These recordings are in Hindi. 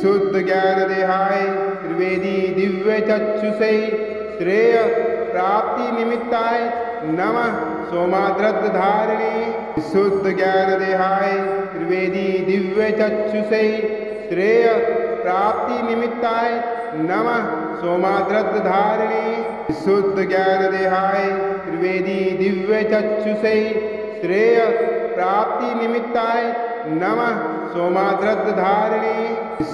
शुद्ध ज्ञान देहाय त्रिवेदी दिव्य चक्षुषे श्रेय प्राप्ति निमित्ताय नमः सोमाद्रत धारिणे शुद्ध ज्ञान देहाय त्रिवेदी दिव्य चक्षुषे श्रेय प्राप्ति निमित्ताय नमः सोमाद्रत धारिणे शुद्ध ज्ञान देहाय त्रिवेदी दिव्य चक्षुषे श्रेय प्राप्ति निमित्ताय नमः सोमाद्रत धारिणे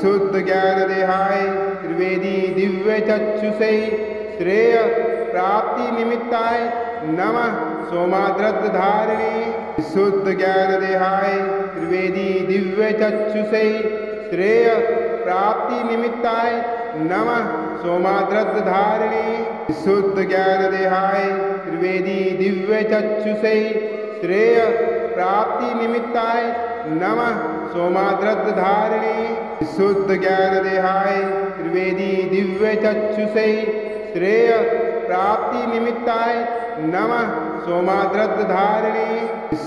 शुद्ध ज्ञान देहाय त्रिवेदी दिव्य चक्षुषे श्रेय प्राप्ति निमित्ताय नमः सोमाद्रत धारिणे शुद्ध ज्ञान देहाय त्रिवेदी दिव्य चक्षुषे श्रेय प्राप्ति निमित्ताय नमः सोमाद्रत धारिणे शुद्ध ज्ञान देहाय त्रिवेदी दिव्य चक्षुषे श्रेय प्राप्ति निमित्ताय नमः सोमाद्रत धारिणे शुद्ध ज्ञान देहाय त्रिवेदी दिव्य चक्षुषे श्रेय प्राप्ति निमित्ताय नमः सोमाद्रत धारिणे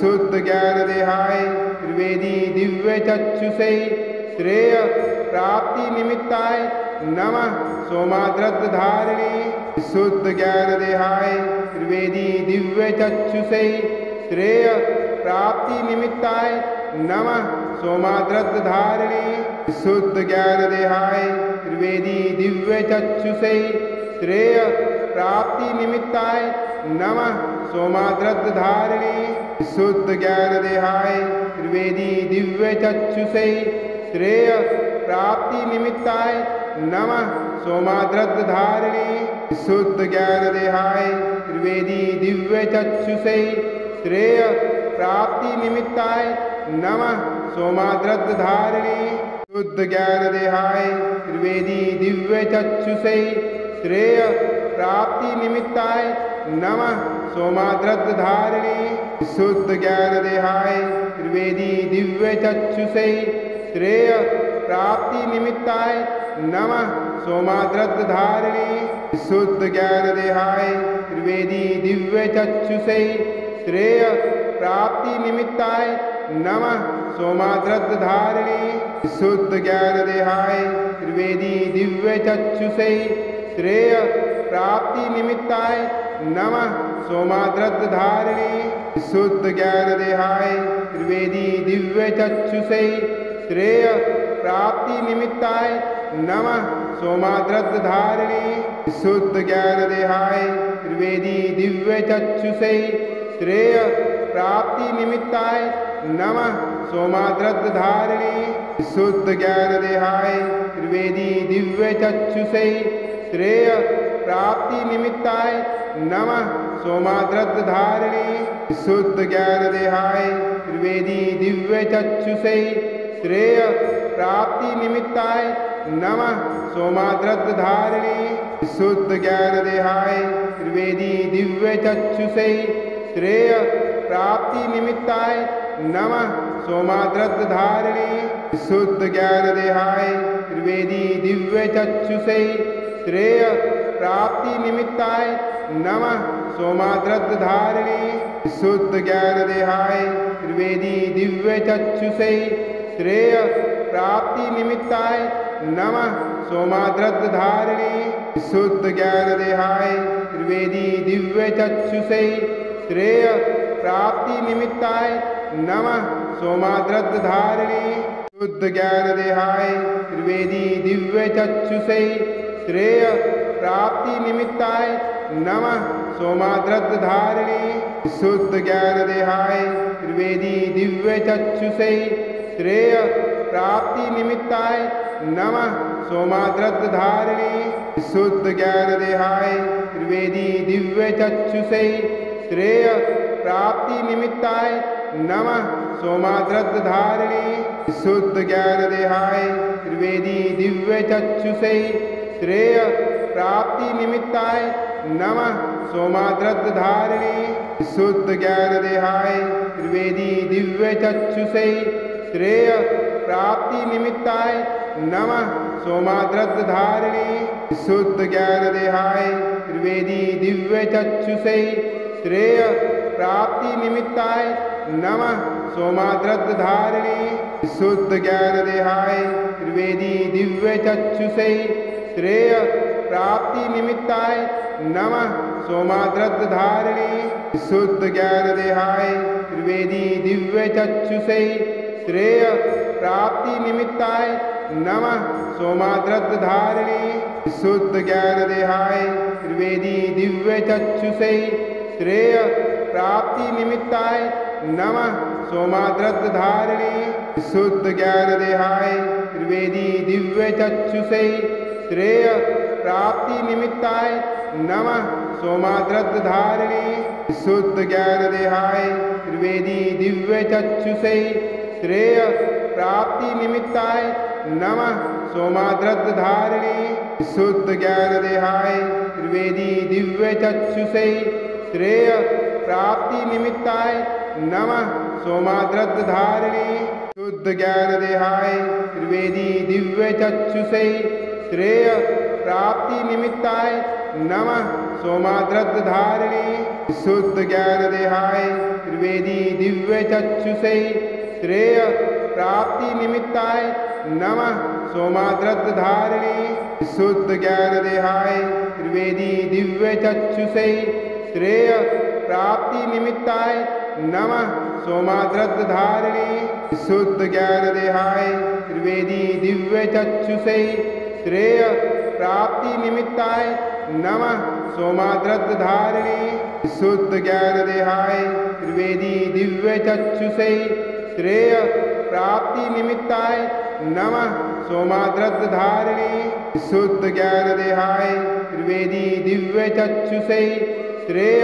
शुद्ध ज्ञान देहाय त्रिवेदी दिव्य चक्षुषे श्रेय प्राप्ति निमित्ताय नमः सोमाद्रत धारिणे शुद्ध ज्ञान देहाय त्रिवेदी दिव्य चक्षुषे श्रेय प्राप्ति निमित्ताय नमः सोमाद्रत धारिणे शुद्ध ज्ञान देहाय त्रिवेदी दिव्य चक्षुषे श्रेय प्राप्ति निमित्ताय नमः सोमाद्रत धारिणे शुद्ध ज्ञान देहाय त्रिवेदी दिव्य चक्षुषे श्रेय प्राप्ति निमित्ताय नमः सोमाद्रत धारिणे शुद्ध ज्ञान देहाय त्रिवेदी दिव्य चक्षुषे श्रेय प्राप्ति निमित्ताय नमः सोमाद्रत धारिणे शुद्ध ज्ञान देहाय त्रिवेदी दिव्य चक्षुषे श्रेय प्राप्ति निमित्ताय नमः सोमाद्रत धारिणे शुद्ध ज्ञान देहाय त्रिवेदी दिव्य चक्षुषे श्रेय प्राप्ति निमित्ताय नमः सोमाद्रत धारिणे शुद्ध ज्ञान देहाय त्रिवेदी दिव्य चक्षुषे श्रेय प्राप्ति निमित्ताय नमः सोमाद्रत धारिणे शुद्ध ज्ञान देहाय त्रिवेदी दिव्य चक्षुषे श्रेय प्राप्ति निमित्ताय नमः सोमाद्रत धारिणे शुद्ध ज्ञान देहाय त्रिवेदी दिव्य चक्षुषे श्रेय प्राप्ति निमित्ताय नमः सोमाद्रत धारिणे शुद्ध ज्ञान देहाय त्रिवेदी दिव्य चक्षुषे श्रेय प्राप्ति निमित्ताय नमः सोमाद्रत धारिणे शुद्ध ज्ञान देहाय त्रिवेदी दिव्य चक्षुषे श्रेय प्राप्ति निमित्ताय नमः सोमाद्रत धारिणे शुद्ध ज्ञान देहाय त्रिवेदी दिव्य चक्षुषे श्रेय प्राप्ति निमित्ताय नमः सोमाद्रत धारिणे शुद्ध ज्ञान देहाय त्रिवेदी दिव्य चक्षुषे श्रेय प्राप्ति निमित्ताय नमः सोमाद्रत धारिणे शुद्ध ज्ञान देहाय त्रिवेदी दिव्य चक्षुषे श्रेय प्राप्ति निमित्ताय नमः सोमाद्रत धारिणे शुद्ध ज्ञान देहाय त्रिवेदी दिव्य चक्षुषे श्रेय प्राप्ति निमित्ताय नमः सोमाद्रत धारिणे शुद्ध ज्ञान देहाय त्रिवेदी दिव्य चक्षुषे श्रेय प्राप्ति निमित्ताय नमः सोमाद्रत धारिणे शुद्ध ज्ञान देहाय त्रिवेदी दिव्य चक्षुषे श्रेय प्राप्ति निमित्ताय नमः सोमाद्रत धारिणे शुद्ध ज्ञान देहाय त्रिवेदी दिव्य चक्षुषे श्रेय प्राप्ति निमित्ताय नमः सोमाद्रत धारिणे शुद्ध ज्ञान देहाय त्रिवेदी दिव्य चक्षुषे श्रेय प्राप्ति निमित्ताय नमः सोमाद्रत धारिणे शुद्ध ज्ञान देहाय त्रिवेदी दिव्य चक्षुषे श्रेय प्राप्ति निमित्ताय नमः सोमाद्रत धारिणे शुद्ध ज्ञान देहाय त्रिवेदी दिव्य चक्षुषे श्रेय प्राप्ति निमित्ताय नमः सोमाद्रत धारिणे शुद्ध ज्ञान देहाय त्रिवेदी दिव्य चक्षुषे श्रेय प्राप्ति निमित्ताय नमः सोमाद्रद्धारिणी शुद्ध ज्ञान देहाय त्रिवेदी दिव्य चक्षुषे श्रेय प्राप्ति निमित्ताय नमः सोमाद्रद्धारिणी शुद्ध ज्ञान देहाय त्रिवेदी दिव्य चक्षुषे श्रेय प्राप्ति निमित्ताय नमः सोमाद्रद्धारिणी शुद्ध ज्ञान देहाय त्रिवेदी दिव्य चक्षुषे श्रेय प्राप्ति निमित्ताय नमः सोमाद्रद्धारिणी शुद्ध ज्ञान देहाय त्रिवेदी दिव्य चक्षुषे श्रेय प्राप्ति निमित्ताय नमः सोमाद्रद्धारिणी शुद्ध ज्ञान देहाय त्रिवेदी दिव्य चक्षुषे श्रेय प्राप्ति निमित्ताय नमः सोमाद्रद्धारिणी शुद्ध ज्ञान देहाय त्रिवेदी दिव्य चक्षुषे श्रेय प्राप्ति निमित्ताय नमः सोमाद्रद्धारिणी शुद्ध ज्ञान देहाय त्रिवेदी दिव्य चक्षुषे श्रेय प्राप्ति निमित्ताय नमः सोमाद्रद्धारिणी शुद्ध ज्ञान देहाय त्रिवेदी दिव्य चक्षुषे श्रेय प्राप्ति निमित्ताय नमः सोमाद्रद्धारिणी शुद्ध ज्ञान देहाय त्रिवेदी दिव्य चक्षुषे श्रेय प्राप्ति निमित्ताय नमः सोमाद्रद्धारिणी शुद्ध ज्ञान देहाय त्रिवेदी दिव्य चक्षुषे श्रेय प्राप्ति निमित्ताय नमः सोमाद्रद्धारिणी शुद्ध ज्ञान देहाय त्रिवेदी दिव्य चक्षुषे श्रेय प्राप्ति निमित्ताय नमः सोमाद्रद्धारिणी शुद्ध ज्ञान देहाय त्रिवेदी दिव्य चक्षुषे श्रेय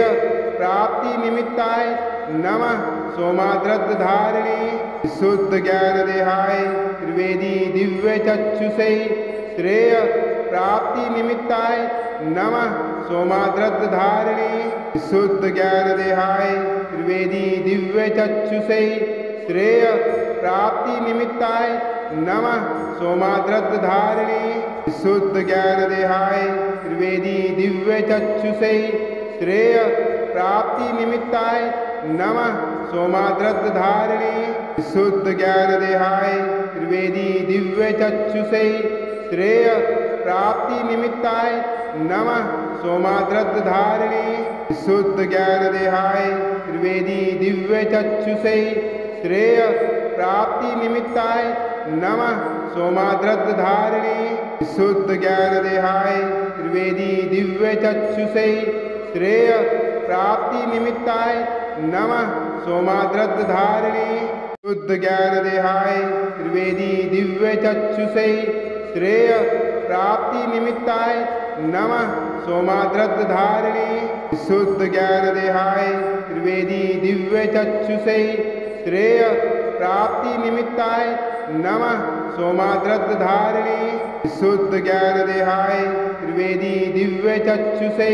प्राप्ति निमित्ताय नमः सोमाद्रद्धारिणी शुद्ध ज्ञान देहाय त्रिवेदी दिव्य चक्षुषे श्रेय प्राप्ति निमित्ताय नमः सोमाद्रद्धारिणी शुद्ध ज्ञान देहाय त्रिवेदी दिव्य चक्षुषे श्रेय प्राप्ति निमित्ताय नमः सोमाद्रद्धारिणी शुद्ध ज्ञान देहाय त्रिवेदी दिव्य चक्षुषे श्रेय प्राप्ति निमित्ताय नमः सोमाद्रद्धारिणी शुद्ध ज्ञान देहाय त्रिवेदी दिव्य चक्षुषे श्रेय प्राप्ति निमित्ताय नमः सोमाद्रद्धारिणी शुद्ध ज्ञान देहाय त्रिवेदी दिव्य चक्षुषे श्रेय प्राप्ति निमित्ताय नमः सोमाद्रद्धारिणी शुद्ध ज्ञान देहाय त्रिवेदी दिव्य चक्षुषे श्रेय प्राप्ति निमित्ताय नमः सोमाद्रद्धारिणी शुद्ध ज्ञान देहाय त्रिवेदी दिव्य चक्षुषे श्रेय प्राप्ति निमित्ताय नमः सोमाद्रद्धारिणी शुद्ध ज्ञान देहाय त्रिवेदी दिव्य चक्षुषे श्रेय प्राप्ति निमित्ताय नमः सोमाद्रद्धारिणी शुद्ध ज्ञान देहाय त्रिवेदी दिव्य चक्षुषे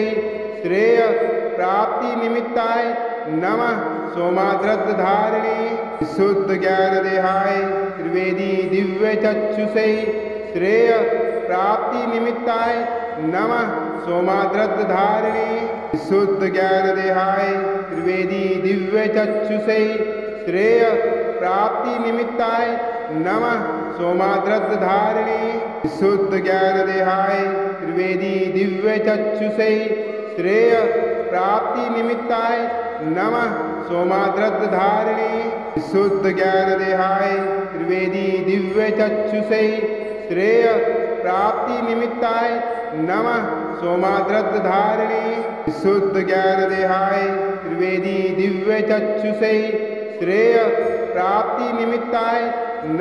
श्रेय प्राप्ति निमित्ताय नमः सोमाद्रद्धारिणी शुद्ध ज्ञान देहाय त्रिवेदी दिव्य चक्षुषे श्रेय प्राप्ति निमित्ताय नमः सोमाद्रद्धारिणी शुद्ध ज्ञान देहाय त्रिवेदी दिव्य चक्षुषे श्रेय प्राप्ति निमित्ताय नमः सोमाद्रद्धारिणी शुद्ध ज्ञान देहाय त्रिवेदी दिव्य चक्षुषे श्रेय प्राप्ति निमित्ताय नमः सोमाद्रद्धारिणी शुद्ध ज्ञान देहाय त्रिवेदी दिव्य चक्षुषे श्रेय प्राप्ति निमित्ताय नमः सोमाद्रद्धारिणी शुद्ध ज्ञान देहाय त्रिवेदी दिव्य चक्षुषे श्रेय प्राप्ति निमित्ताय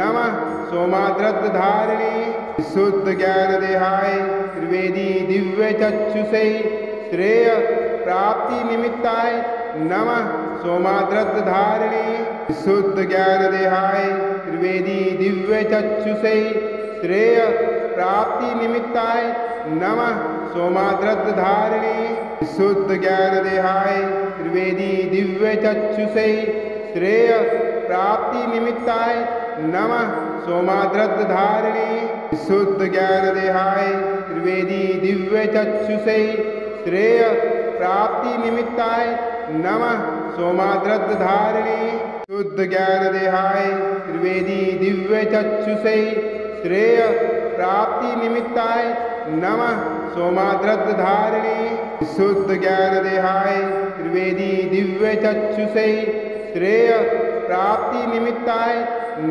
नमः सोमाद्रद्धारिणी शुद्ध ज्ञान देहाय त्रिवेदी दिव्य चक्षुषे श्रेय प्राप्ति निमित्ताय नमः सोमाद्रद्धारिणी शुद्ध ज्ञान देहाय त्रिवेदी दिव्य चक्षुषे श्रेय प्राप्ति निमित्ताय नमः सोमाद्रद्धारिणी शुद्ध ज्ञान देहाय त्रिवेदी दिव्य चक्षुषे श्रेय प्राप्ति निमित्ताय नमः सोमाद्रद्धारिणी शुद्ध ज्ञान देहाय त्रिवेदी दिव्य चक्षुषे श्रेय प्राप्ति निमित्ताय नमः सोमाद्रद्धारिणी शुद्ध ज्ञान देहाय त्रिवेदी दिव्य चक्षुषे श्रेय प्राप्ति निमित्ताय नमः सोमाद्रत धारिणे शुद्ध ज्ञान देहाय त्रिवेदी दिव्य चक्षुषे श्रेय प्राप्ति निमित्ताय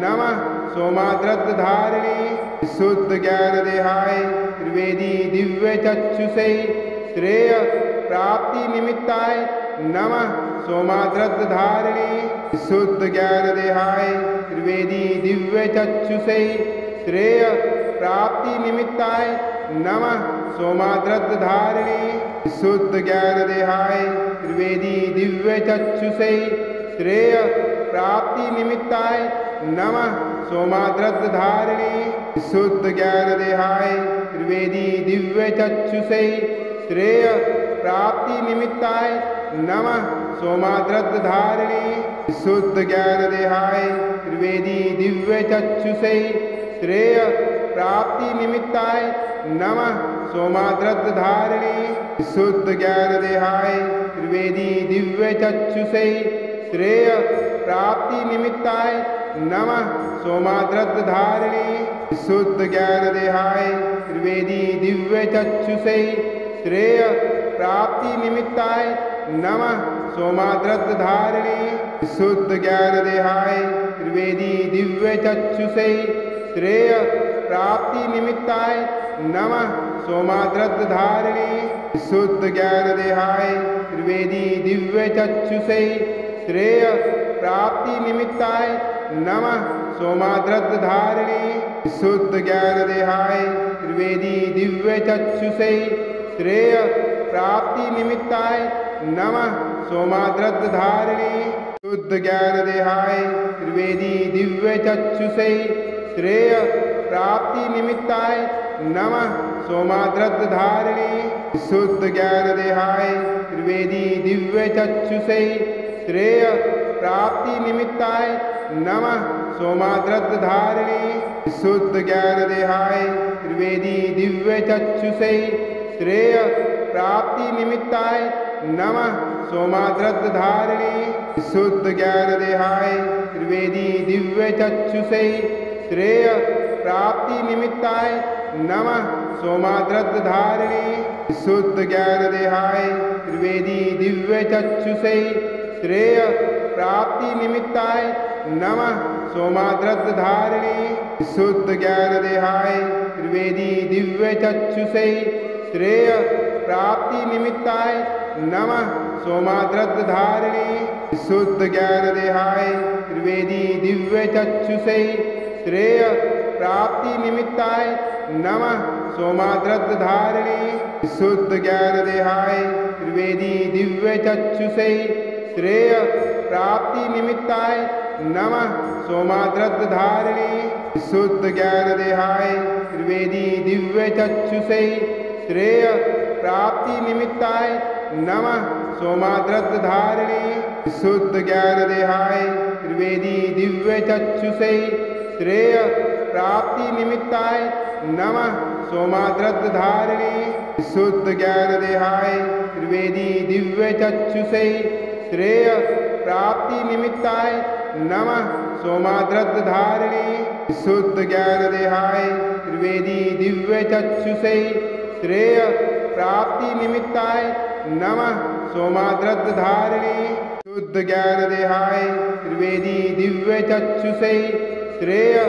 नमः सोमाद्रत धारिणे शुद्ध ज्ञान देहाय त्रिवेदी दिव्य चक्षुषे श्रेय प्राप्ति निमित्ताय नमः सोमाद्रत धारिणे शुद्ध ज्ञान देहाय त्रिवेदी दिव्य चक्षुषे श्रेय प्राप्ति निमित्ताय नमः सोमाद्रत धारिणे शुद्ध ज्ञान देहाय त्रिवेदी दिव्य चक्षुषे श्रेय प्राप्ति निमित्ताय नमः सोमाद्रत धारिणे शुद्ध ज्ञान देहाय त्रिवेदी दिव्य चक्षुषे श्रेय प्राप्ति निमित्ताय नमः सोमाद्रत धारिणे शुद्ध ज्ञान देहाय त्रिवेदी दिव्य चक्षुषे श्रेय प्राप्ति निमित्ताय नमः सोमाद्रत धारिणे शुद्ध ज्ञान देहाय त्रिवेदी दिव्य चक्षुषे श्रेय प्राप्ति निमित्ताय नमः सोमाद्रत धारिणे शुद्ध ज्ञान देहाय त्रिवेदी दिव्य चक्षुषे श्रेय प्राप्ति निमित्ताय नमः सोमाद्रत धारिणे शुद्ध ज्ञान देहाय त्रिवेदी दिव्य चक्षुषे श्रेय प्राप्ति निमित्ताय नमः सोमाद्रत धारिणे शुद्ध ज्ञान देहाय त्रिवेदी दिव्य चक्षुषे श्रेय प्राप्ति निमित्ताय नमः सोमाद्रत धारिणे शुद्ध ज्ञान देहाय त्रिवेदी दिव्य चक्षुषे श्रेय प्राप्ति निमित्ताय नमः सोमाद्रत धारिणे शुद्ध ज्ञान देहाय त्रिवेदी दिव्य चक्षुषे श्रेय प्राप्ति निमित्ताय नमः सोमाद्रत धारिणे शुद्ध ज्ञान देहाय त्रिवेदी दिव्य चक्षुषे श्रेय प्राप्ति निमित्ताय नमः सोमाद्रत धारिणे शुद्ध ज्ञान देहाय त्रिवेदी दिव्य चक्षुषे श्रेय प्राप्ति निमित्ताय नमः सोमाद्रत धारिणे शुद्ध ज्ञान देहाय त्रिवेदी दिव्य चक्षुषे श्रेय प्राप्ति निमित्ताय नमः सोमाद्रत धारिणे शुद्ध ज्ञान देहाय त्रिवेदी दिव्य चक्षुषे श्रेय प्राप्ति निमित्ताय नमः सोमाद्रत धारिणे शुद्ध ज्ञान देहाय त्रिवेदी दिव्य चक्षुषे श्रेय प्राप्ति निमित्ताय नमः सोमाद्रत धारिणे शुद्ध ज्ञान देहाय त्रिवेदी दिव्य चक्षुषे श्रेय प्राप्ति निमित्ताय नमः सोमाद्रत धारिणे शुद्ध ज्ञान देहाय त्रिवेदी दिव्य चक्षुषे श्रेय प्राप्ति निमित्ताय नमः सोमाद्रत धारिणे शुद्ध ज्ञान देहाय त्रिवेदी दिव्य चक्षुषे श्रेय प्राप्ति निमित्ताय नमः सोमाद्रत धारिणे शुद्ध ज्ञान देहाय त्रिवेदी दिव्य चक्षुषे श्रेय प्राप्ति निमित्ताय नमः सोमाद्रत धारिणे शुद्ध ज्ञान देहाय त्रिवेदी दिव्य चक्षुषे श्रेय प्राप्ति निमित्ताय नमः सोमाद्रत धारिणे शुद्ध ज्ञान देहाय त्रिवेदी दिव्य चक्षुषे श्रेय प्राप्ति निमित्ताय नमः सोमाद्रत धारिणे शुद्ध ज्ञान देहाय त्रिवेदी दिव्य चक्षुषे श्रेय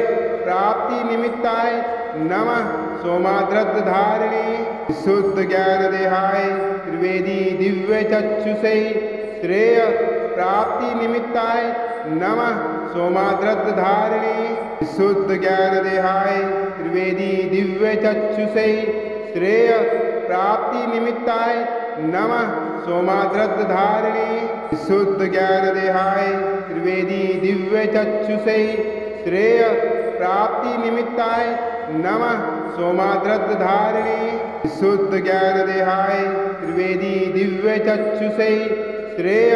प्राप्ति निमित्ताय नमः सोमाद्रत धारिणे शुद्ध ज्ञान देहाय त्रिवेदी दिव्य चक्षुषे श्रेय प्राप्ति निमित्ताय नमः सोमाद्रत धारिणे शुद्ध ज्ञान देहाय त्रिवेदी दिव्य चक्षुषे श्रेय प्राप्ति निमित्ताय नमः सोमाद्रत धारिणे शुद्ध ज्ञान देहाय त्रिवेदी दिव्य चक्षुषे श्रेय प्राप्ति निमित्ताय नमः सोमाद्रत धारिणे शुद्ध ज्ञान देहाय त्रिवेदी दिव्य चक्षुषे श्रेय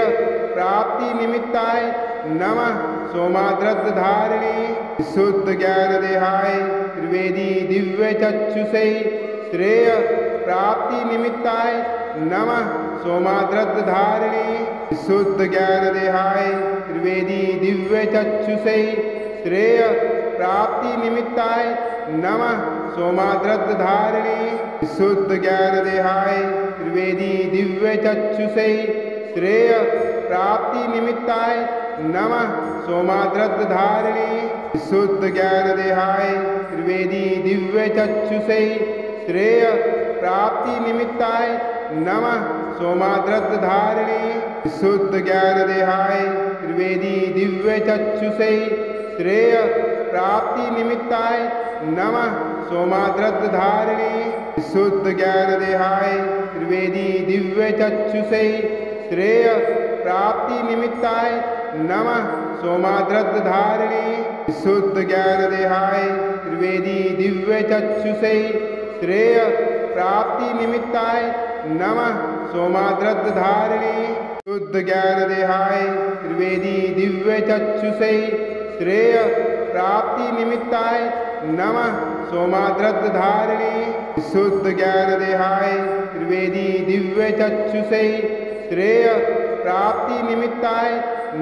प्राप्ति निमित्ताय नमः सोमाद्रत धारिणे शुद्ध ज्ञान देहाय त्रिवेदी दिव्य चक्षुषे श्रेय प्राप्ति निमित्ताय नमः सोमाद्रत धारिणे शुद्ध ज्ञान देहाय त्रिवेदी दिव्यचक्षुषे श्रेय प्राप्ति निमित्ताय नमः सोमाद्रद्धारिणे शुद्ध ज्ञान देहाय त्रिवेदी दिव्यचक्षुषे श्रेय प्राप्ति निमित्ताय नमः सोमाद्रद्धारिणे शुद्ध ज्ञान देहाय त्रिवेदी दिव्यचक्षुषे श्रेय प्राप्ति निमित्ताय नमः सोमाद्रद्धारिणे शुद्ध ज्ञान देहाय त्रिवेदी दिव्यचक्षुषे श्रेय प्राप्ति निमित्ताय नमः सोमाद्रद्धारिणे शुद्ध ज्ञान देहाय त्रिवेदी दिव्यचक्षुषे श्रेय प्राप्ति निमित्ताय नमः सोमाद्रद्धारिणे शुद्ध ज्ञान देहाय त्रिवेदी दिव्यचक्षुषे श्रेय प्राप्ति निमित्ताय नमः सोमाद्रद्धारिणे शुद्ध ज्ञान देहाय त्रिवेदी दिव्यचक्षुषे श्रेय प्राप्ति निमित्ताय नमः सोमाद्रद्धारिणे शुद्ध ज्ञान देहाय त्रिवेदी दिव्यचक्षुषे श्रेय प्राप्ति निमित्ताय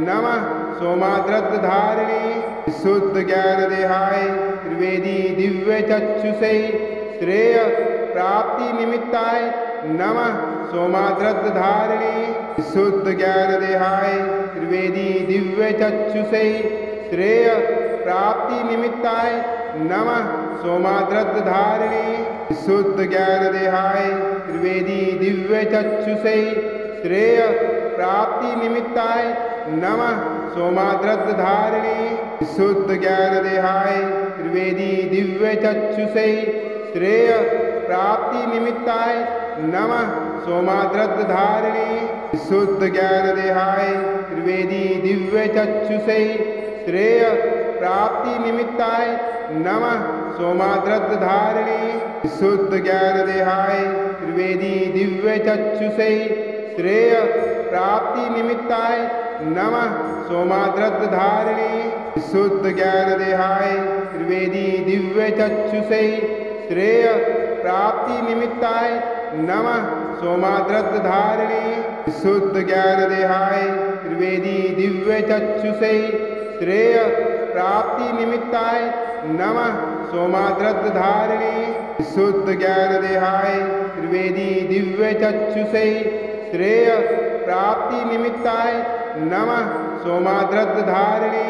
नमः सोमाद्रद्धारिणे शुद्ध ज्ञान देहाय त्रिवेदी दिव्यचक्षुषे श्रेय प्राप्ति निमित्ताय नमः सोमाद्रद्धारिणे शुद्ध ज्ञान देहाय त्रिवेदी दिव्यचक्षुषे श्रेय प्राप्ति निमित्ताय नमः सोमाद्रद्धारिणे शुद्ध ज्ञान देहाय त्रिवेदी दिव्यचक्षुषे श्रेय प्राप्ति निमित्ताय नमः सोमाद्रद्धारिणे शुद्ध ज्ञान देहाय त्रिवेदी दिव्यचक्षुषे श्रेय प्राप्ति निमित्ताय नमः सोमाद्रद्धारिणे शुद्ध ज्ञान देहाय त्रिवेदी दिव्यचक्षुषे श्रेय प्राप्ति निमित्ताय नमः सोमाद्रद्धारिणे शुद्ध ज्ञान देहाय त्रिवेदी दिव्यचक्षुषे श्रेय प्राप्ति निमित्ताय नमः सोमाद्रद्धारिणे शुद्ध ज्ञान देहाय त्रिवेदी दिव्यचक्षुषे श्रेय प्राप्ति निमित्ताय नमः सोमाद्रद्धारिणे शुद्ध ज्ञान देहाय त्रिवेदी दिव्यचक्षुषे श्रेय प्राप्ति निमित्ताय नमः सोमाद्रद्धारिणे शुद्ध ज्ञान देहाय त्रिवेदी दिव्यचक्षुषे श्रेय प्राप्ति निमित्ताय नमः सोमाद्रद्धारिणे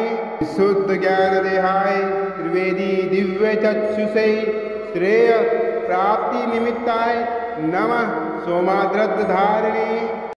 शुद्ध ज्ञान देहाय त्रिवेदी दिव्यचक्षुषे श्रेय प्राप्ति निमित्ताय नमः सोमाद्रद्धारिणे